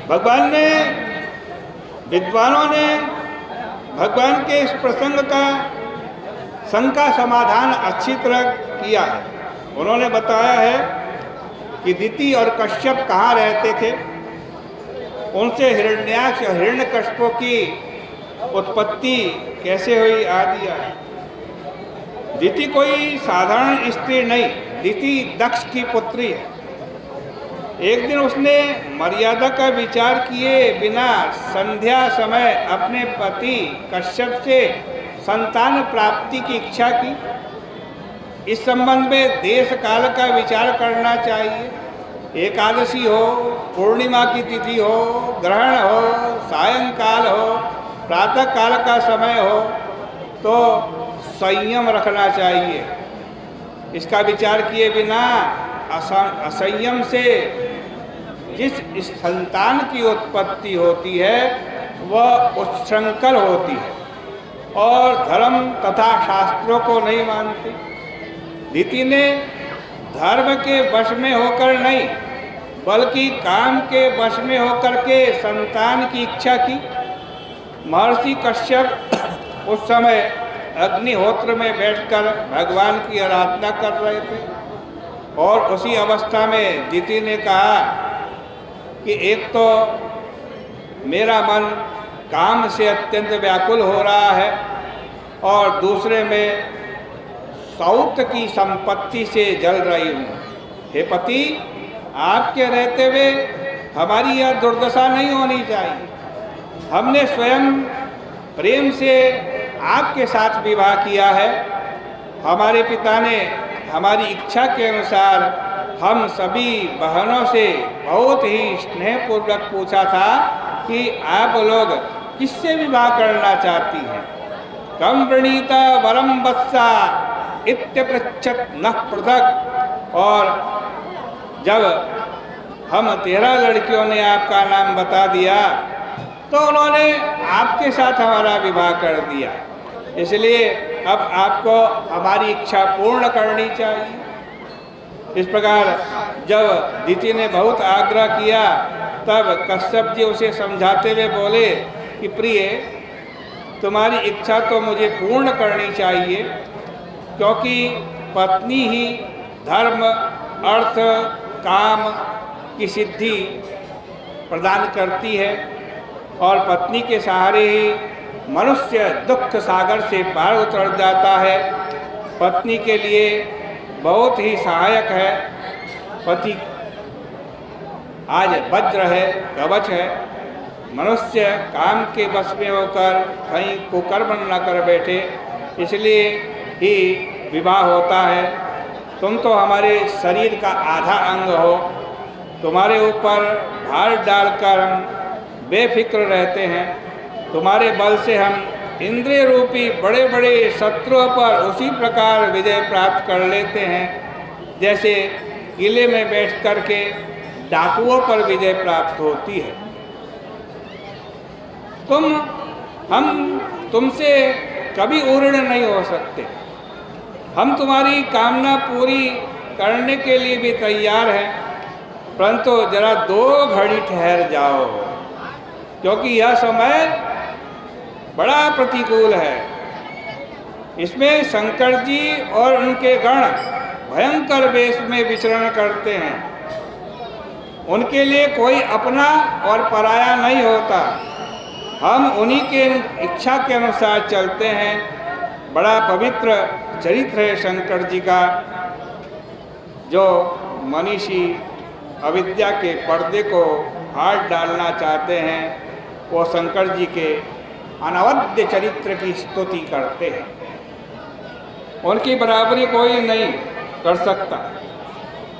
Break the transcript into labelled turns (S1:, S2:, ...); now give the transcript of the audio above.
S1: भगवान ने, विद्वानों ने भगवान के इस प्रसंग का समाधान अच्छी तरह किया है। उन्होंने बताया है कि दिति और कश्यप कहाँ रहते थे, उनसे हिरण्याक्ष और हिरण्यकश्यपों की उत्पत्ति कैसे हुई आदि। दिति कोई साधारण स्त्री नहीं, दिति दक्ष की पुत्री है। एक दिन उसने मर्यादा का विचार किए बिना संध्या समय अपने पति कश्यप से संतान प्राप्ति की इच्छा की। इस संबंध में देश काल का विचार करना चाहिए। एकादशी हो, पूर्णिमा की तिथि हो, ग्रहण हो, सायंकाल हो, प्रातः काल का समय हो, तो संयम रखना चाहिए। इसका विचार किए बिना असंयम से जिस संतान की उत्पत्ति होती है वह उच्छृंखल होती है और धर्म तथा शास्त्रों को नहीं मानती। दिति ने धर्म के वश में होकर नहीं बल्कि काम के वश में होकर के संतान की इच्छा की। महर्षि कश्यप उस समय अग्निहोत्र में बैठकर भगवान की आराधना कर रहे थे और उसी अवस्था में दिति ने कहा कि एक तो मेरा मन काम से अत्यंत व्याकुल हो रहा है और दूसरे में सौत की संपत्ति से जल रही हूँ। हे पति, आपके रहते हुए हमारी यह दुर्दशा नहीं होनी चाहिए। हमने स्वयं प्रेम से आपके साथ विवाह किया है। हमारे पिता ने हमारी इच्छा के अनुसार हम सभी बहनों से बहुत ही स्नेहपूर्वक पूछा था कि आप लोग किससे विवाह करना चाहती हैं। कम प्रणीता वरम वत्सा इत्यपृच्छत न पृथक। और जब हम 13 लड़कियों ने आपका नाम बता दिया तो उन्होंने आपके साथ हमारा विवाह कर दिया। इसलिए अब आपको हमारी इच्छा पूर्ण करनी चाहिए। इस प्रकार जब दिति ने बहुत आग्रह किया तब कश्यप जी उसे समझाते हुए बोले कि प्रिय, तुम्हारी इच्छा तो मुझे पूर्ण करनी चाहिए, क्योंकि पत्नी ही धर्म, अर्थ, काम की सिद्धि प्रदान करती है और पत्नी के सहारे ही मनुष्य दुख सागर से पार उतर जाता है। पत्नी के लिए बहुत ही सहायक है। पति आज वज्र है, कवच है। मनुष्य काम के वश में होकर कहीं कुकर्म न कर बैठे, इसलिए ही विवाह होता है। तुम तो हमारे शरीर का आधा अंग हो, तुम्हारे ऊपर भार डालकर हम बेफिक्र रहते हैं। तुम्हारे बल से हम इंद्रिय रूपी बड़े बड़े शत्रुओं पर उसी प्रकार विजय प्राप्त कर लेते हैं जैसे किले में बैठ कर के डाकुओं पर विजय प्राप्त होती है। हम तुमसे कभी उऋण नहीं हो सकते। हम तुम्हारी कामना पूरी करने के लिए भी तैयार हैं, परंतु जरा 2 घड़ी ठहर जाओ, क्योंकि यह समय बड़ा प्रतिकूल है। इसमें शंकर जी और उनके गण भयंकर वेश में विचरण करते हैं। उनके लिए कोई अपना और पराया नहीं होता। हम उन्हीं के इच्छा के अनुसार चलते हैं। बड़ा पवित्र चरित्र है शंकर जी का। जो मनीषी अविद्या के पर्दे को हाथ डालना चाहते हैं वो शंकर जी के अनवद्य चरित्र की स्तुति करते हैं। उनकी बराबरी कोई नहीं कर सकता।